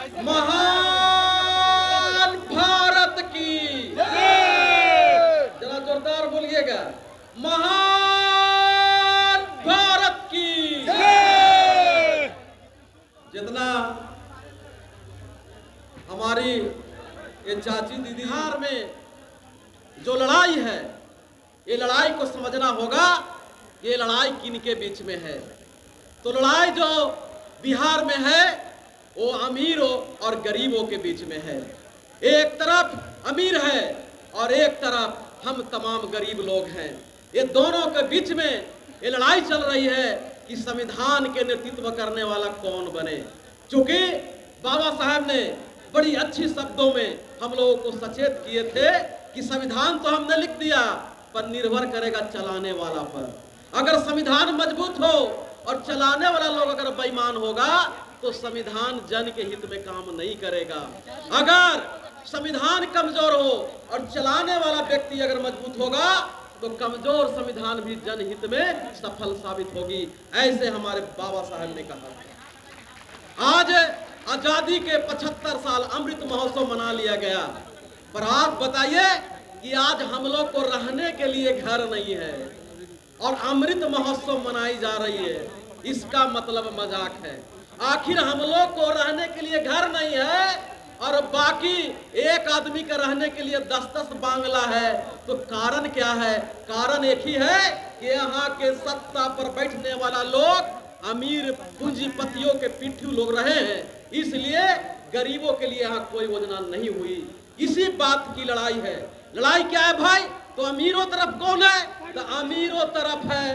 महान भारत की जरा जोरदार बोलिएगा, महान भारत की। जितना हमारी ये चाची दीदी बिहार में जो लड़ाई है, ये लड़ाई को समझना होगा, ये लड़ाई किनके बीच में है। तो लड़ाई जो बिहार में है वो अमीरों और गरीबों के बीच में है। एक तरफ अमीर है और एक तरफ हम तमाम गरीब लोग हैं। ये दोनों के बीच में ये लड़ाई चल रही है कि संविधान के नेतृत्व करने वाला कौन बने। क्योंकि बाबा साहब ने बड़ी अच्छी शब्दों में हम लोगों को सचेत किए थे कि संविधान तो हमने लिख दिया, पर निर्भर करेगा चलाने वाला पर। अगर संविधान मजबूत हो और चलाने वाला लोग अगर बेईमान होगा तो संविधान जन के हित में काम नहीं करेगा। अगर संविधान कमजोर हो और चलाने वाला व्यक्ति अगर मजबूत होगा तो कमजोर संविधान भी जनहित में सफल साबित होगी। ऐसे हमारे बाबा साहब ने कहा। आज आजादी के 75 साल अमृत महोत्सव मना लिया गया, पर आप बताइए कि आज हम लोग को रहने के लिए घर नहीं है और अमृत महोत्सव मनाई जा रही है। इसका मतलब मजाक है। आखिर हम लोग को रहने के लिए घर नहीं है और बाकी एक आदमी का रहने के लिए 10-10 बांग्ला है, तो कारण क्या है? कारण एक ही है कि यहाँ के सत्ता पर बैठने वाला लोग अमीर पूंजीपतियों के पिट्ठू लोग रहे हैं, इसलिए गरीबों के लिए यहाँ कोई योजना नहीं हुई। इसी बात की लड़ाई है। लड़ाई क्या है भाई? तो अमीरों तरफ कौन है? तो अमीरों तरफ है,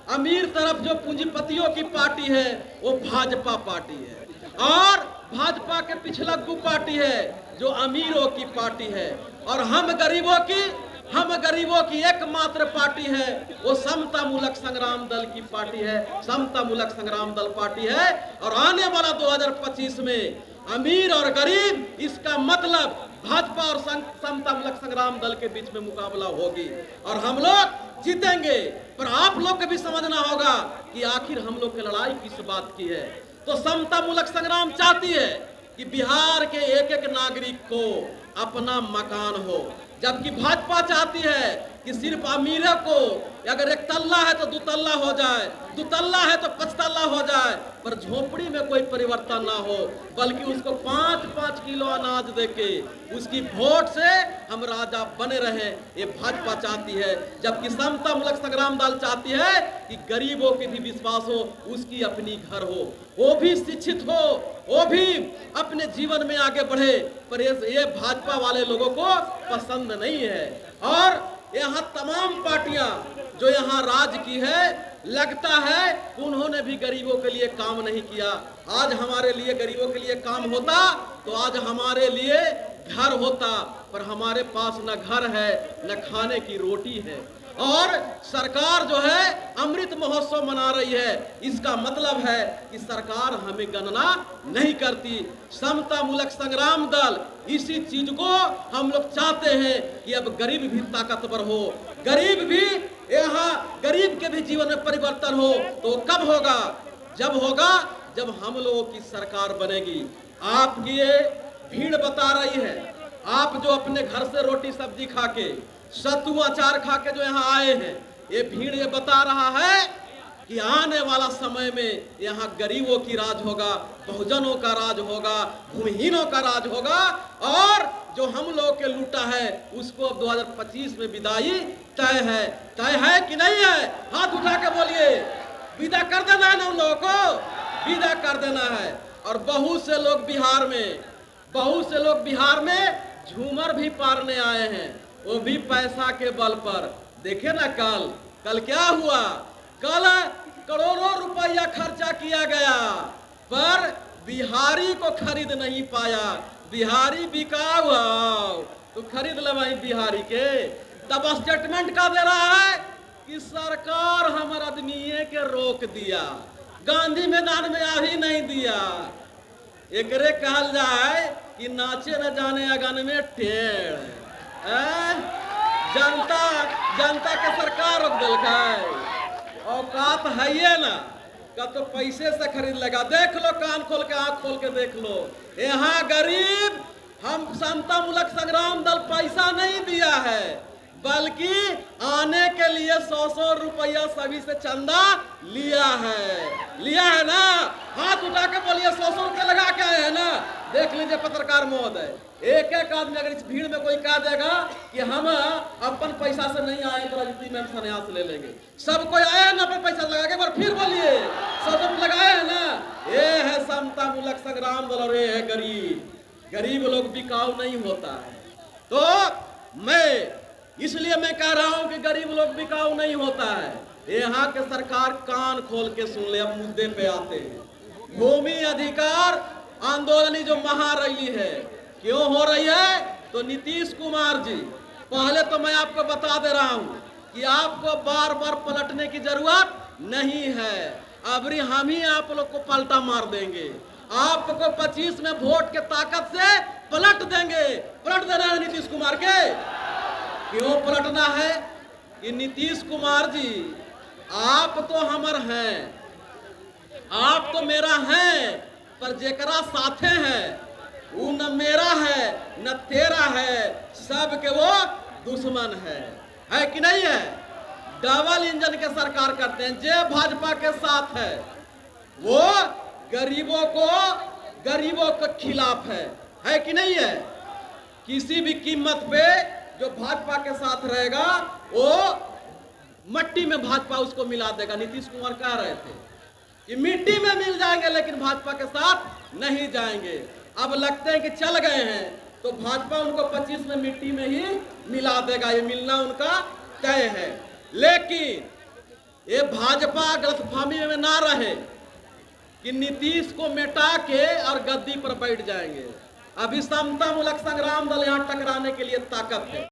अमीर तरफ जो पूंजीपतियों की पार्टी है वो भाजपा पार्टी है, और भाजपा के पिछलग्गू पार्टी है जो अमीरों की पार्टी है। और हम गरीबों की एकमात्र पार्टी है वो समता मूलक संग्राम दल की पार्टी है, समता मूलक संग्राम दल पार्टी है। और आने वाला 2025 में अमीर और गरीब, इसका मतलब भाजपा और समता मूलक संग्राम दल के बीच में मुकाबला होगी और हम लोग जीतेंगे। पर आप लोग को भी समझना होगा कि आखिर हम लोग की लड़ाई किस बात की है। तो समता मूलक संग्राम चाहती है कि बिहार के एक एक नागरिक को अपना मकान हो, जबकि भाजपा चाहती है कि सिर्फ अमीरों को अगर एक तल्ला है तो 2 तल्ला हो जाए, 2 तल्ला है तो 5 तल्ला हो जाए, पर झोपड़ी में कोई परिवर्तन ना हो, बल्कि उसको 5-5 किलो अनाज देके उसकी वोट से हम राजा बने रहे। ये भाजपा चाहती है। जबकि समता मूलक संग्राम दल चाहती है कि गरीबों के भी विश्वास हो, उसकी अपनी घर हो, वो भी शिक्षित हो, वो भी अपने जीवन में आगे बढ़े। पर ये भाजपा वाले लोगों को पसंद नहीं है। और यहाँ तमाम पार्टियां जो यहाँ राज की है, लगता है उन्होंने भी गरीबों के लिए काम नहीं किया। आज हमारे लिए गरीबों के लिए काम होता तो आज हमारे लिए घर होता, पर हमारे पास न घर है न खाने की रोटी है। और सरकार जो है अमृत महोत्सव मना रही है, इसका मतलब है कि सरकार हमें गणना नहीं करती। समता मूलक संग्राम दल इसी चीज को हम लोग चाहते हैं कि अब गरीब भी ताकतवर हो, गरीब भी यहाँ गरीब के भी जीवन में परिवर्तन हो। तो कब होगा? जब होगा जब हम लोगों की सरकार बनेगी। आपकी ये भीड़ बता रही है, आप जो अपने घर से रोटी सब्जी खा के, सत्तू अचार खा के जो यहाँ आए हैं, ये भीड़ ये बता रहा है कि आने वाला समय में यहाँ गरीबों की राज होगा, बहुजनों का राज होगा, भूमिहीनों का राज होगा। और जो हम लोग के लूटा है उसको अब 2025 में विदाई तय है। तय है कि नहीं है? हाथ उठा के बोलिए। विदा कर देना है ना उन लोगों को, विदा कर देना है। और बहुत से लोग बिहार में झूमर भी पारने आए हैं, वो भी पैसा के बल पर। देखे ना कल क्या हुआ? कल करोड़ों रुपया खर्चा किया गया पर बिहारी को खरीद नहीं पाया। बिहारी बिका हुआ तो खरीद ले भाई बिहारी के। तब स्टेटमेंट का दे रहा है कि सरकार हमारे आदमी के रोक दिया, गांधी मैदान में आ ही नहीं दिया। एकरे कहल जाए कि नाचे न जाने अगन में टेढ़। जनता के सरकार रोक दिल औकात है ये ना। का तो पैसे से खरीद लेगा। देख लो, कान खोल के, आंख खोल के देख लो, यहाँ गरीब हम समता मूलक संग्राम दल पैसा नहीं दिया है, बल्कि आने के लिए 100-100 रुपया सभी से चंदा लिया है ना। हाथ उठा के बोलिए, 100-100 रुपये लगा के आए हैं ना। देख लीजिए पत्रकार महोदय, एक एक आदमी अगर इस भीड़ में कोई कह देगा कि हम अपन पैसा से नहीं आए तो राजनीति में हम संन्यास ले लेंगे, सब कोई आए हैं ना अपन पैसा लगा के, एक बार फिर बोलिए, सब लगाए हैं ना। ये है समता मूलक संग्राम दल और ये है गरीब लोग बिकाऊ नहीं होता है। तो इसलिए मैं कह रहा हूं कि गरीब लोग बिकाऊ नहीं होता है। यहाँ के सरकार कान खोल के सुन ले। अब मुद्दे पे आते हैं। भूमि अधिकार आंदोलन जो महारैली है, क्यों हो रही है? तो नीतीश कुमार जी, पहले तो मैं आपको बता दे रहा हूं कि आपको बार बार पलटने की जरूरत नहीं है। अबरी हम ही आप लोग को पलटा मार देंगे, आपको 25 में वोट के ताकत से पलट देंगे। पलट देना है नीतीश कुमार के। क्यों पलटना है? कि नीतीश कुमार जी, आप तो हमर हैं, आप तो मेरा हैं, पर जेकरा साथे है वो न मेरा है न तेरा है, सबके वो दुश्मन है कि नहीं है? डबल इंजन के सरकार करते हैं। जे भाजपा के साथ है वो गरीबों के खिलाफ है कि नहीं है? किसी भी कीमत पे जो भाजपा के साथ रहेगा वो मट्टी में भाजपा उसको मिला देगा। नीतीश कुमार कह रहे थे कि मिट्टी में मिल जाएंगे लेकिन भाजपा के साथ नहीं जाएंगे। अब लगते हैं कि चल गए हैं तो भाजपा उनको 25 में मिट्टी में ही मिला देगा। ये मिलना उनका तय है। लेकिन ये भाजपा गलतफहमी में ना रहे कि नीतीश को मिटा के और गद्दी पर बैठ जाएंगे। अभी समता मूलक संग्राम दल यहाँ टकराने के लिए ताकत है।